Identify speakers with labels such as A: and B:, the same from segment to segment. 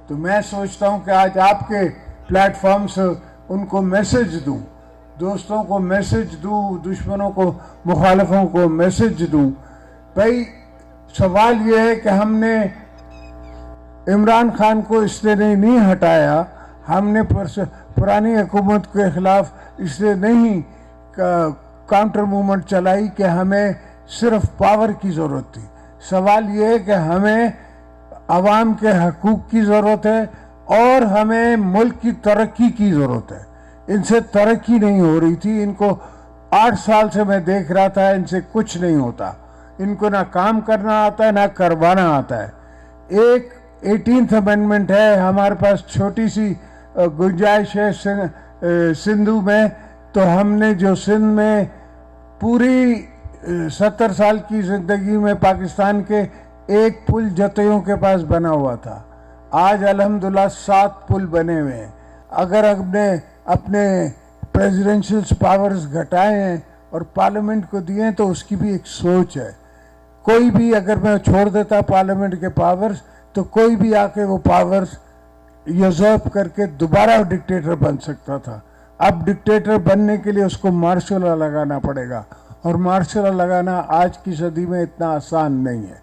A: तो मैं सोचता हूं कि आज आपके प्लेटफॉर्म से उनको मैसेज दूं, दोस्तों को मैसेज दूं, दुश्मनों को, मुखालिफों को मैसेज दूं। भाई सवाल यह है कि हमने इमरान खान को इसलिए नहीं हटाया, हमने पुरानी हुकूमत के खिलाफ इसलिए नहीं काउंटर मूवमेंट चलाई कि हमें सिर्फ पावर की ज़रूरत थी। सवाल ये है कि हमें आवाम के हकूक़ की ज़रूरत है और हमें मुल्क की तरक्की की ज़रूरत है। इनसे तरक्की नहीं हो रही थी। इनको 8 साल से मैं देख रहा था, इनसे कुछ नहीं होता। इनको ना काम करना आता है ना करवाना आता है। एक 18th अमेंडमेंट है, हमारे पास छोटी सी गुंजाइश है सिंधु में, तो हमने जो सिंध में पूरी 70 साल की ज़िंदगी में पाकिस्तान के एक पुल जतोइयों के पास बना हुआ था, आज अल्हम्दुलिल्लाह 7 पुल बने हुए हैं। अगर हमने अपने प्रेसिडेंशियल पावर्स घटाए हैं और पार्लियामेंट को दिए हैं तो उसकी भी एक सोच है। कोई भी अगर मैं छोड़ देता पार्लियामेंट के पावर्स तो कोई भी आके वो पावर्स यूज़र्व करके दोबारा डिक्टेटर बन सकता था। अब डिक्टेटर बनने के लिए उसको मार्शल लॉ लगाना पड़ेगा और मार्शल लॉ लगाना आज की सदी में इतना आसान नहीं है।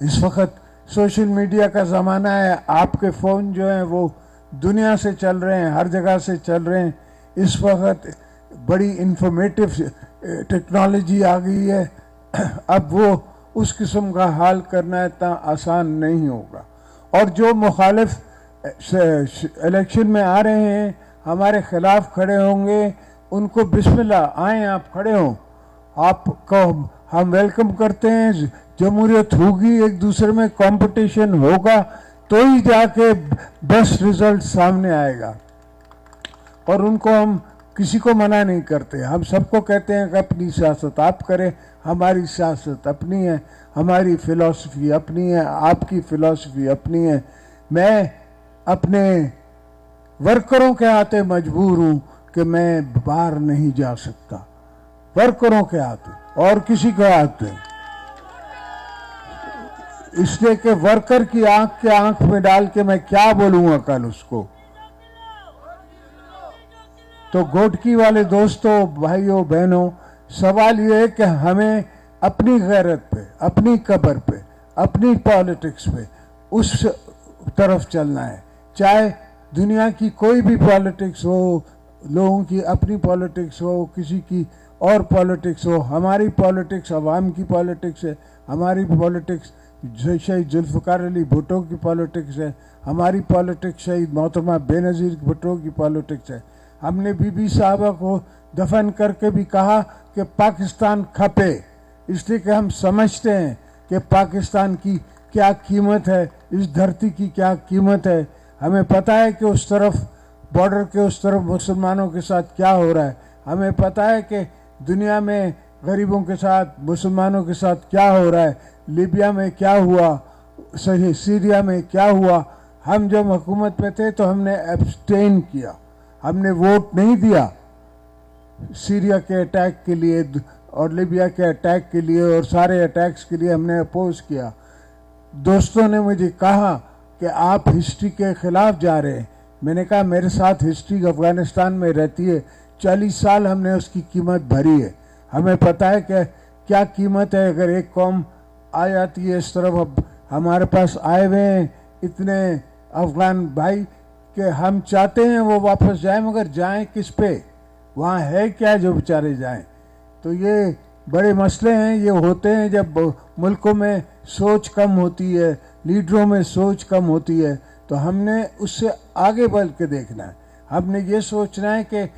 A: इस वक्त सोशल मीडिया का ज़माना है, आपके फ़ोन जो हैं वो दुनिया से चल रहे हैं, हर जगह से चल रहे हैं। इस वक्त बड़ी इंफॉर्मेटिव टेक्नोलॉजी आ गई है। अब वो उस किस्म का हाल करना इतना आसान नहीं होगा। और जो मुखालिफ इलेक्शन में आ रहे हैं, हमारे खिलाफ खड़े होंगे, उनको बिस्मिल्लाह आए, आप खड़े हों, आपको हम वेलकम करते हैं। जमहूरियत होगी, एक दूसरे में कंपटीशन होगा तो ही जाके बेस्ट रिजल्ट सामने आएगा। और उनको हम किसी को मना नहीं करते, हम सबको कहते हैं कि अपनी सियासत आप करें, हमारी सियासत अपनी है, हमारी फ़िलॉसफी अपनी है, आपकी फ़िलॉसफी अपनी है। मैं अपने वर्करों के हाथे मजबूर हूँ कि मैं बाहर नहीं जा सकता, वर्करों के हाथे और किसी के हाथे, इसलिए कि वर्कर की आंख के आंख में डाल के मैं क्या बोलूँगा कल उसको। तो गोटकी वाले दोस्तों, भाइयों बहनों, सवाल ये है कि हमें अपनी गैरत पे, अपनी कब्र पे, अपनी पॉलिटिक्स पे उस तरफ चलना है। चाहे दुनिया की कोई भी पॉलिटिक्स हो, लोगों की अपनी पॉलिटिक्स हो, किसी की और पॉलिटिक्स हो, हमारी पॉलिटिक्स अवाम की पॉलिटिक्स है। हमारी पॉलिटिक्स शहीद जुल्फ़िकार अली भुट्टो की पॉलिटिक्स है। हमारी पॉलिटिक्स शहीद मोहतरमा बेनज़ीर भुट्टो की पॉलिटिक्स है। हमने बीबी साहबा को दफन करके भी कहा कि पाकिस्तान खपे, इसलिए कि हम समझते हैं कि पाकिस्तान की क्या कीमत है, इस धरती की क्या कीमत है। हमें पता है कि उस तरफ बॉर्डर के उस तरफ मुसलमानों के साथ क्या हो रहा है। हमें पता है कि दुनिया में गरीबों के साथ, मुसलमानों के साथ क्या हो रहा है। लीबिया में क्या हुआ, सीरिया में क्या हुआ। हम जब हुकूमत में थे तो हमने एब्सटेन किया, हमने वोट नहीं दिया सीरिया के अटैक के लिए और लीबिया के अटैक के लिए और सारे अटैक्स के लिए हमने अपोज किया। दोस्तों ने मुझे कहा कि आप हिस्ट्री के खिलाफ जा रहे हैं। मैंने कहा मेरे साथ हिस्ट्री अफगानिस्तान में रहती है, 40 साल हमने उसकी कीमत भरी है। हमें पता है कि क्या कीमत है अगर एक कौम आ जाती है इस तरफ। अब हमारे पास आए हुए हैं इतने अफगान भाई कि हम चाहते हैं वो वापस जाएं, मगर जाएं किस पे, वहाँ है क्या जो बेचारे जाएं। तो ये बड़े मसले हैं, ये होते हैं जब मुल्कों में सोच कम होती है, लीडरों में सोच कम होती है। तो हमने उससे आगे बढ़ के देखना है। हमने ये सोचना है कि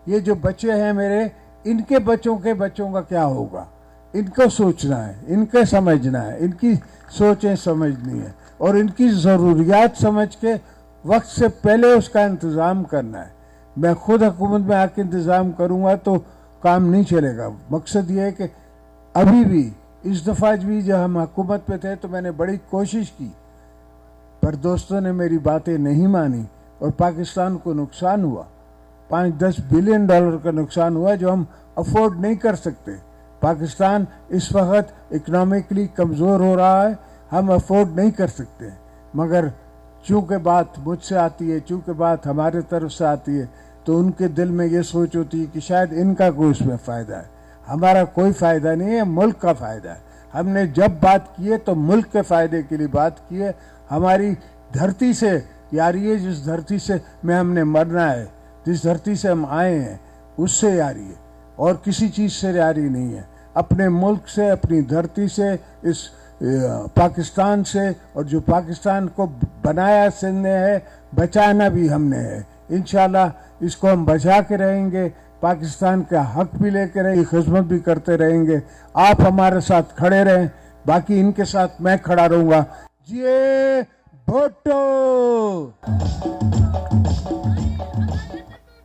A: ये जो बच्चे हैं मेरे, इनके बच्चों के बच्चों का क्या होगा, इनको सोचना है, इनके समझना है, इनकी सोचें समझनी है और इनकी ज़रूरियात समझ के वक्त से पहले उसका इंतज़ाम करना है। मैं खुद हुकूमत में आके इंतज़ाम करूँगा तो काम नहीं चलेगा। मकसद ये है कि अभी भी इस दफ़ा भी जब हम हुकूमत पे थे तो मैंने बड़ी कोशिश की, पर दोस्तों ने मेरी बातें नहीं मानी और पाकिस्तान को नुकसान हुआ। 5-10 बिलियन डॉलर का नुकसान हुआ जो हम अफोर्ड नहीं कर सकते। पाकिस्तान इस वक्त इकनॉमिकली कमज़ोर हो रहा है, हम अफोर्ड नहीं कर सकते। मगर चूँकि बात मुझसे आती है, चूँकि बात हमारे तरफ से आती है, तो उनके दिल में ये सोच होती है कि शायद इनका कोई उसमें फ़ायदा है। हमारा कोई फ़ायदा नहीं है, मुल्क का फ़ायदा है। हमने जब बात की है तो मुल्क के फ़ायदे के लिए बात की है। हमारी धरती से यारी है, जिस धरती से में हमने मरना है, जिस धरती से हम आए हैं, उससे यारी है और किसी चीज़ से यारी नहीं है। अपने मुल्क से, अपनी धरती से, इस पाकिस्तान से, और जो पाकिस्तान को बनाया हमने है, बचाना भी हमने है। इंशाल्लाह इसको हम बचा के रहेंगे, पाकिस्तान का हक भी लेकर रहेंगे, खिदमत भी करते रहेंगे। आप हमारे साथ खड़े रहें, बाकी इनके साथ मैं खड़ा रहूँगा। जिए भुट्टो।